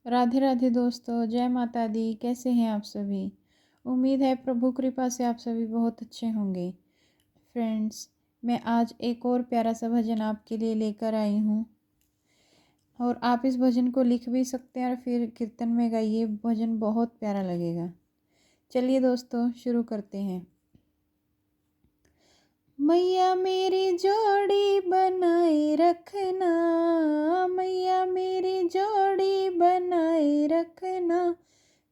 राधे राधे दोस्तों, जय माता दी। कैसे हैं आप सभी? उम्मीद है प्रभु कृपा से आप सभी बहुत अच्छे होंगे। फ्रेंड्स, मैं आज एक और प्यारा सा भजन आपके लिए लेकर आई हूँ और आप इस भजन को लिख भी सकते हैं और फिर कीर्तन में गाइए। भजन बहुत प्यारा लगेगा। चलिए दोस्तों, शुरू करते हैं। मैया मेरी जोड़ी बनाए रखना, मैया मेरी जोड़ी बनाए रखना,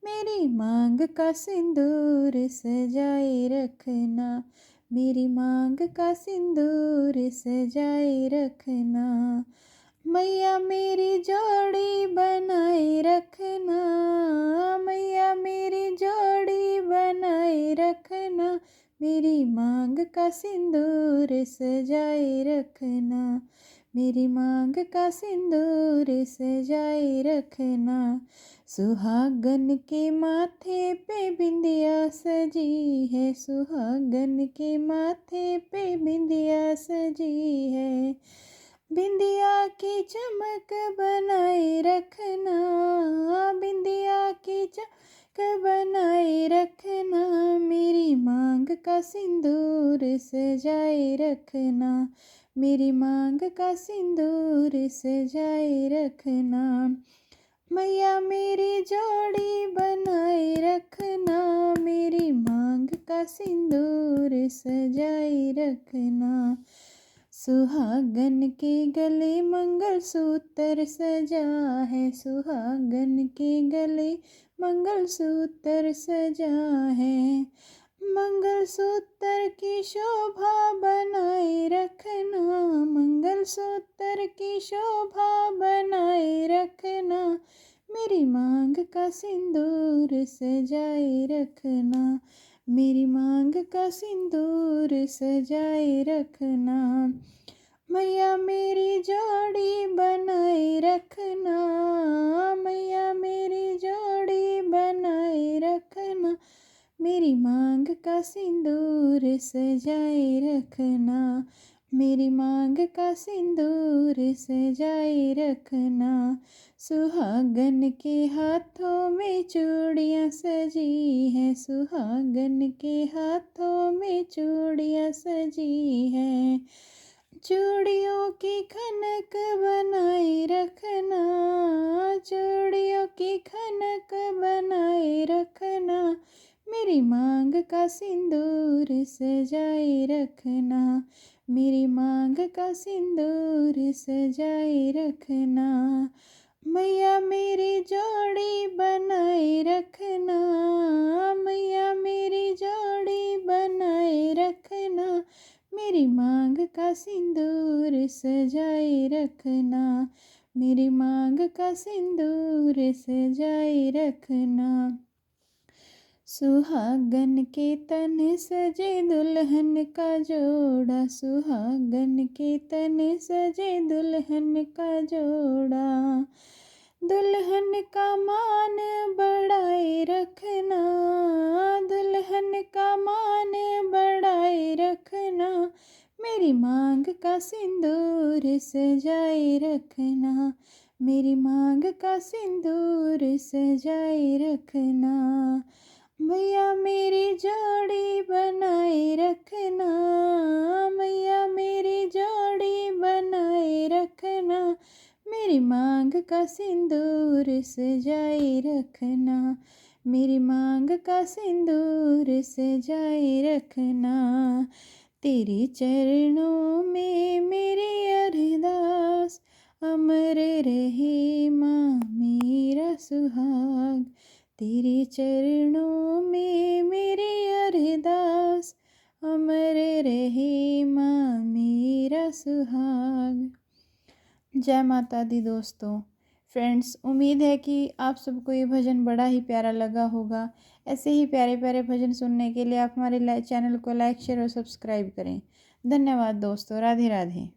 मेरी मांग का सिंदूर सजाए रखना, मेरी मांग का सिंदूर सजाए रखना, मैया मेरी जोड़ी बनाए रखना, मैया मेरी जोड़ी बनाए रखना, मेरी मांग का सिंदूर सजाए रखना, मेरी मांग का सिंदूर सजाए रखना, सुहागन के माथे पे बिंदिया सजी है, सुहागन के माथे पे बिंदिया सजी है, बिंदिया की चमक बनाए रखना, बिंदिया की चमक बनाए रखना, मेरी मांग का सिंदूर सजाए रखना, मेरी मांग का सिंदूर सजाए रखना, मैया मेरी जोड़ी बनाए रखना, मेरी मांग का सिंदूर सजाए रखना, सुहागन के गले मंगलसूत्र सजा है, सुहागन के गले मंगलसूत्र सजा है, मंगलसूत्र की शोभा बनाए रखना, मंगलसूत्र की शोभा बनाए रखना, मेरी मांग का सिंदूर सजाए रखना, मेरी मांग का सिंदूर सजाए रखना, मैया मेरी जोड़ी बनाए रखना, मैया मेरी जोड़ी बनाए रखना, मेरी मांग का सिंदूर सजाए रखना, मेरी मांग का सिंदूर सजाए रखना, सुहागन के हाथों में चूड़ियाँ सजी हैं, सुहागन के हाथों में चूड़ियाँ सजी हैं, चूड़ियों की खनक बनाए रखना, चूड़ियों की खनक बनाए रखना, मेरी मांग का सिंदूर सजाए रखना, मेरी मांग का सिंदूर सजाए रखना, मैया मेरी जोड़ी बनाए रखना, मैया मेरी जोड़ी बनाए रखना, मेरी मांग का सिंदूर सजाए रखना, मेरी मांग का सिंदूर सजाए रखना, सुहागन के तन सजे दुल्हन का जोड़ा, सुहागन के तन सजे दुल्हन का जोड़ा, दुल्हन का मान बढ़ाए रखना, दुल्हन का मान बढ़ाए रखना, मेरी मांग का सिंदूर सजाए रखना, मेरी मांग का सिंदूर सजाए रखना, मैया मेरी जोड़ी बनाए रखना, मैया मेरी जोड़ी बनाए रखना, मेरी मांग का सिंदूर सजाए रखना, मेरी मांग का सिंदूर सजाए रखना, तेरे चरणों में मेरी अरदास, अमर रहे माँ मेरा सुहाग, तेरे चरणों में मेरी अरदास, अमर रहे माँ मेरा सुहाग। जय माता दी दोस्तों। फ्रेंड्स, उम्मीद है कि आप सबको ये भजन बड़ा ही प्यारा लगा होगा। ऐसे ही प्यारे प्यारे भजन सुनने के लिए आप हमारे चैनल को लाइक, शेयर और सब्सक्राइब करें। धन्यवाद दोस्तों। राधे राधे।